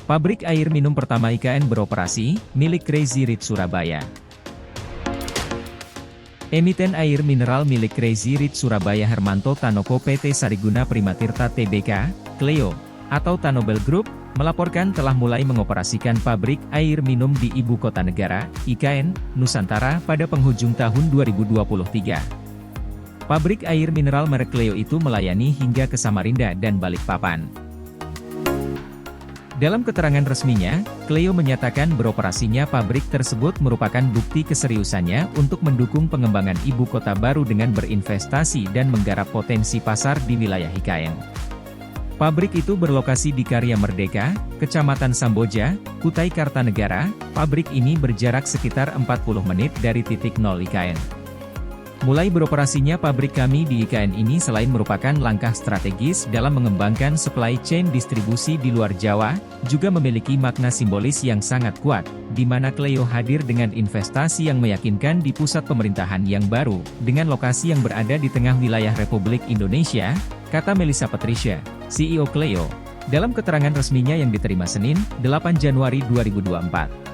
Pabrik air minum pertama IKN beroperasi, milik Crazy Rich Surabaya. Emiten air mineral milik Crazy Rich Surabaya Hermanto Tanoko PT Sariguna Primatirta Tbk, Cleo, atau Tanobel Group, melaporkan telah mulai mengoperasikan pabrik air minum di Ibu Kota Negara, IKN, Nusantara pada penghujung tahun 2023. Pabrik air mineral merek Cleo itu melayani hingga ke Samarinda dan Balikpapan. Dalam keterangan resminya, Cleo menyatakan beroperasinya pabrik tersebut merupakan bukti keseriusannya untuk mendukung pengembangan ibu kota baru dengan berinvestasi dan menggarap potensi pasar di wilayah IKN. Pabrik itu berlokasi di Karya Merdeka, Kecamatan Samboja, Kutai Kartanegara. Pabrik ini berjarak sekitar 40 menit dari titik nol IKN. Mulai beroperasinya pabrik kami di IKN ini selain merupakan langkah strategis dalam mengembangkan supply chain distribusi di luar Jawa, juga memiliki makna simbolis yang sangat kuat, di mana Cleo hadir dengan investasi yang meyakinkan di pusat pemerintahan yang baru, dengan lokasi yang berada di tengah wilayah Republik Indonesia, kata Melissa Patricia, CEO Cleo, dalam keterangan resminya yang diterima Senin, 8 Januari 2024.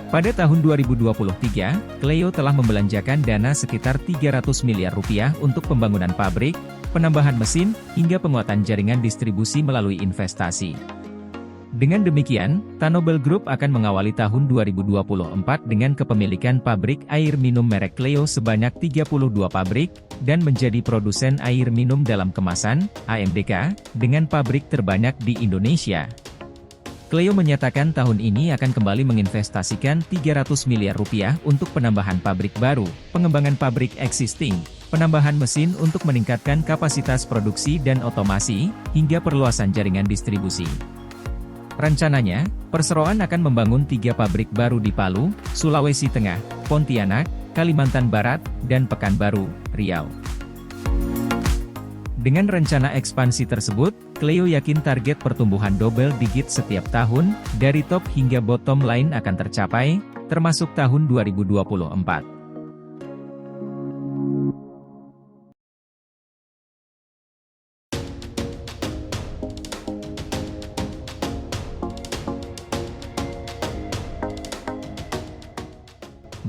Pada tahun 2023, Cleo telah membelanjakan dana sekitar 300 miliar rupiah untuk pembangunan pabrik, penambahan mesin, hingga penguatan jaringan distribusi melalui investasi. Dengan demikian, Tanobel Group akan mengawali tahun 2024 dengan kepemilikan pabrik air minum merek Cleo sebanyak 32 pabrik, dan menjadi produsen air minum dalam kemasan, AMDK, dengan pabrik terbanyak di Indonesia. Cleo menyatakan tahun ini akan kembali menginvestasikan 300 miliar rupiah untuk penambahan pabrik baru, pengembangan pabrik existing, penambahan mesin untuk meningkatkan kapasitas produksi dan otomasi, hingga perluasan jaringan distribusi. Rencananya, perseroan akan membangun 3 pabrik baru di Palu, Sulawesi Tengah, Pontianak, Kalimantan Barat, dan Pekanbaru, Riau. Dengan rencana ekspansi tersebut, Cleo yakin target pertumbuhan double digit setiap tahun, dari top hingga bottom line akan tercapai, termasuk tahun 2024.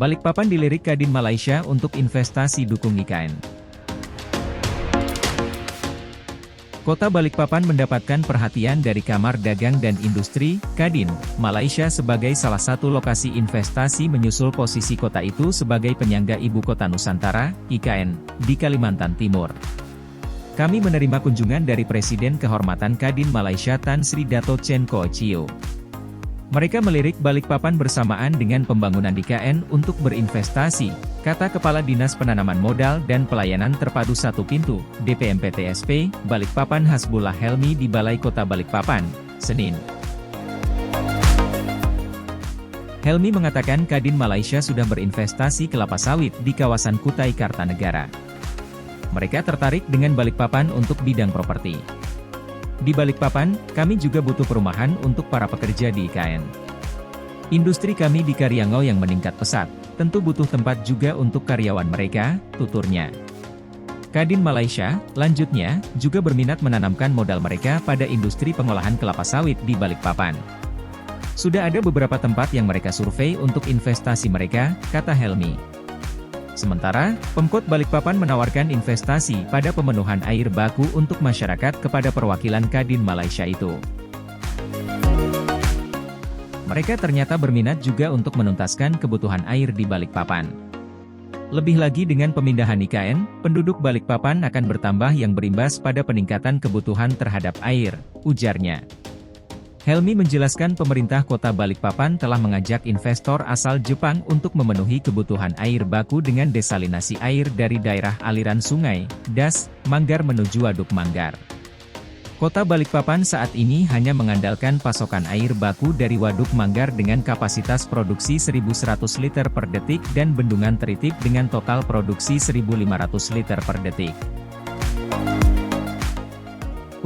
Balikpapan dilirik Kadin Malaysia untuk investasi dukung IKN. Kota Balikpapan mendapatkan perhatian dari Kamar Dagang dan Industri, Kadin, Malaysia sebagai salah satu lokasi investasi menyusul posisi kota itu sebagai penyangga Ibu Kota Nusantara, IKN, di Kalimantan Timur. Kami menerima kunjungan dari Presiden Kehormatan Kadin Malaysia Tan Sri Dato Chen Koh Chio. Mereka melirik Balikpapan bersamaan dengan pembangunan IKN untuk berinvestasi, kata Kepala Dinas Penanaman Modal dan Pelayanan Terpadu Satu Pintu, DPMPTSP, Balikpapan Hasbullah Helmi di Balai Kota Balikpapan, Senin. Helmi mengatakan Kadin Malaysia sudah berinvestasi kelapa sawit di kawasan Kutai Kartanegara. Mereka tertarik dengan Balikpapan untuk bidang properti. Di Balikpapan, kami juga butuh perumahan untuk para pekerja di IKN. Industri kami di Karyangau yang meningkat pesat, tentu butuh tempat juga untuk karyawan mereka, tuturnya. Kadin Malaysia, lanjutnya, juga berminat menanamkan modal mereka pada industri pengolahan kelapa sawit di Balikpapan. Sudah ada beberapa tempat yang mereka survei untuk investasi mereka, kata Helmi. Sementara, Pemkot Balikpapan menawarkan investasi pada pemenuhan air baku untuk masyarakat kepada perwakilan Kadin Malaysia itu. Mereka ternyata berminat juga untuk menuntaskan kebutuhan air di Balikpapan. Lebih lagi dengan pemindahan IKN, penduduk Balikpapan akan bertambah yang berimbas pada peningkatan kebutuhan terhadap air, ujarnya. Helmi menjelaskan pemerintah kota Balikpapan telah mengajak investor asal Jepang untuk memenuhi kebutuhan air baku dengan desalinasi air dari daerah aliran sungai, Das, Manggar menuju Waduk Manggar. Kota Balikpapan saat ini hanya mengandalkan pasokan air baku dari Waduk Manggar dengan kapasitas produksi 1.100 liter per detik dan Bendungan Teritip dengan total produksi 1.500 liter per detik.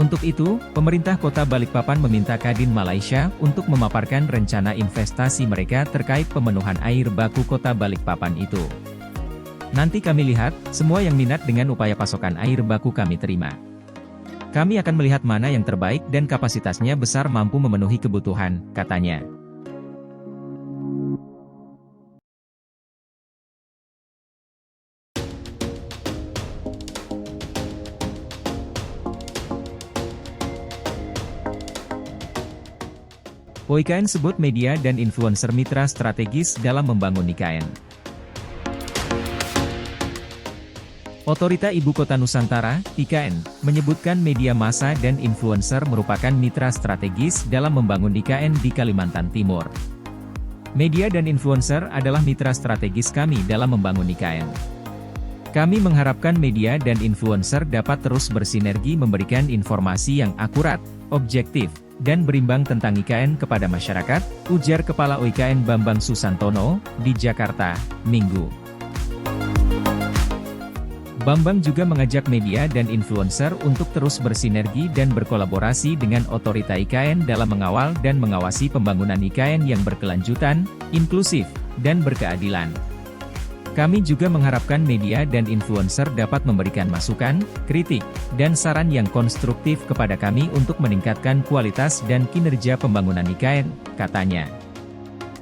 Untuk itu, pemerintah kota Balikpapan meminta Kadin Malaysia untuk memaparkan rencana investasi mereka terkait pemenuhan air baku kota Balikpapan itu. Nanti kami lihat, semua yang minat dengan upaya pasokan air baku kami terima. Kami akan melihat mana yang terbaik dan kapasitasnya besar mampu memenuhi kebutuhan, katanya. IKN sebut media dan influencer mitra strategis dalam membangun IKN. Otorita Ibu Kota Nusantara, IKN, menyebutkan media massa dan influencer merupakan mitra strategis dalam membangun IKN di Kalimantan Timur. Media dan influencer adalah mitra strategis kami dalam membangun IKN. Kami mengharapkan media dan influencer dapat terus bersinergi memberikan informasi yang akurat, objektif, dan berimbang tentang IKN kepada masyarakat, ujar Kepala IKN Bambang Susantono, di Jakarta, Minggu. Bambang juga mengajak media dan influencer untuk terus bersinergi dan berkolaborasi dengan otorita IKN dalam mengawal dan mengawasi pembangunan IKN yang berkelanjutan, inklusif, dan berkeadilan. Kami juga mengharapkan media dan influencer dapat memberikan masukan, kritik, dan saran yang konstruktif kepada kami untuk meningkatkan kualitas dan kinerja pembangunan IKN, katanya.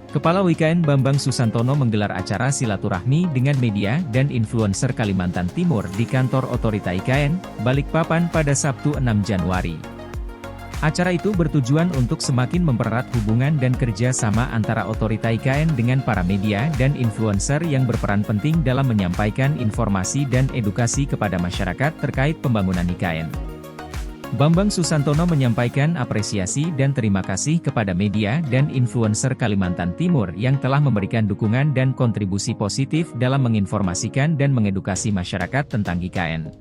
Kepala IKN Bambang Susantono menggelar acara silaturahmi dengan media dan influencer Kalimantan Timur di kantor Otorita IKN, Balikpapan pada Sabtu 6 Januari. Acara itu bertujuan untuk semakin mempererat hubungan dan kerja sama antara otorita IKN dengan para media dan influencer yang berperan penting dalam menyampaikan informasi dan edukasi kepada masyarakat terkait pembangunan IKN. Bambang Susantono menyampaikan apresiasi dan terima kasih kepada media dan influencer Kalimantan Timur yang telah memberikan dukungan dan kontribusi positif dalam menginformasikan dan mengedukasi masyarakat tentang IKN.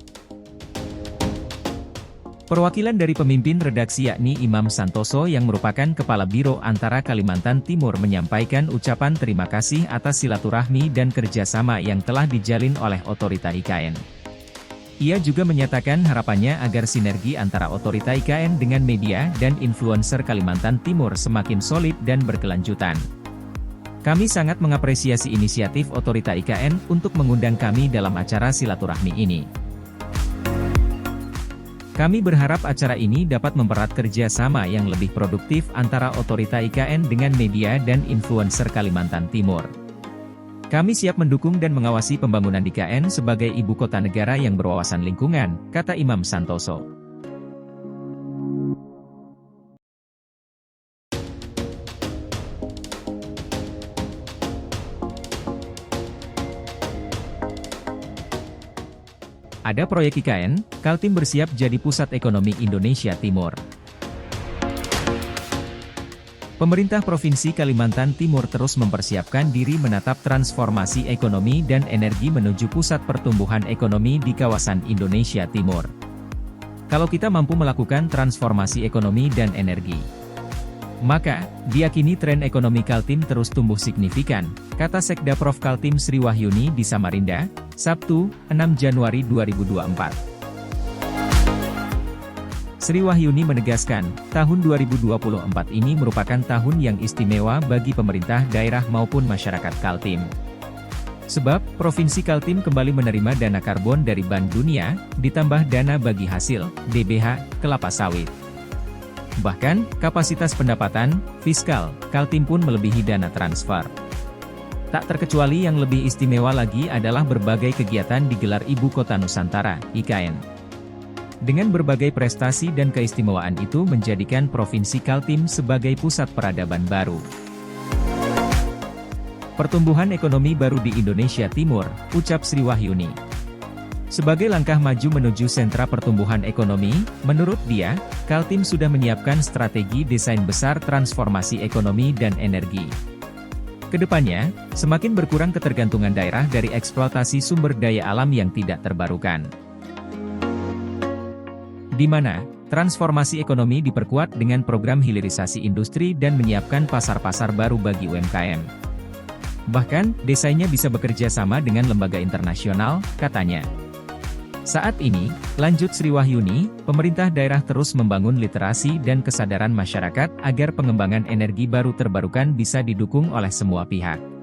Perwakilan dari pemimpin redaksi yakni Imam Santoso yang merupakan Kepala Biro Antara Kalimantan Timur menyampaikan ucapan terima kasih atas silaturahmi dan kerjasama yang telah dijalin oleh otorita IKN. Ia juga menyatakan harapannya agar sinergi antara otorita IKN dengan media dan influencer Kalimantan Timur semakin solid dan berkelanjutan. Kami sangat mengapresiasi inisiatif otorita IKN untuk mengundang kami dalam acara silaturahmi ini. Kami berharap acara ini dapat mempererat kerja sama yang lebih produktif antara otorita IKN dengan media dan influencer Kalimantan Timur. Kami siap mendukung dan mengawasi pembangunan IKN sebagai ibu kota negara yang berwawasan lingkungan, kata Imam Santoso. Ada proyek IKN, Kaltim bersiap jadi pusat ekonomi Indonesia Timur. Pemerintah Provinsi Kalimantan Timur terus mempersiapkan diri menatap transformasi ekonomi dan energi menuju pusat pertumbuhan ekonomi di kawasan Indonesia Timur. Kalau kita mampu melakukan transformasi ekonomi dan energi, maka, diyakini tren ekonomi Kaltim terus tumbuh signifikan, kata Sekda Prof Kaltim Sri Wahyuni di Samarinda, Sabtu, 6 Januari 2024. Sri Wahyuni menegaskan, tahun 2024 ini merupakan tahun yang istimewa bagi pemerintah daerah maupun masyarakat Kaltim. Sebab, Provinsi Kaltim kembali menerima dana karbon dari Bank Dunia, ditambah dana bagi hasil, DBH, kelapa sawit. Bahkan, kapasitas pendapatan, fiskal, Kaltim pun melebihi dana transfer. Tak terkecuali yang lebih istimewa lagi adalah berbagai kegiatan digelar Ibu Kota Nusantara, IKN. Dengan berbagai prestasi dan keistimewaan itu menjadikan Provinsi Kaltim sebagai pusat peradaban baru. Pertumbuhan ekonomi baru di Indonesia Timur, ucap Sri Wahyuni. Sebagai langkah maju menuju sentra pertumbuhan ekonomi, menurut dia, Kaltim sudah menyiapkan strategi desain besar transformasi ekonomi dan energi. Kedepannya, semakin berkurang ketergantungan daerah dari eksploitasi sumber daya alam yang tidak terbarukan. Di mana, transformasi ekonomi diperkuat dengan program hilirisasi industri dan menyiapkan pasar-pasar baru bagi UMKM. Bahkan, desainnya bisa bekerja sama dengan lembaga internasional, katanya. Saat ini, lanjut Sri Wahyuni, pemerintah daerah terus membangun literasi dan kesadaran masyarakat agar pengembangan energi baru terbarukan bisa didukung oleh semua pihak.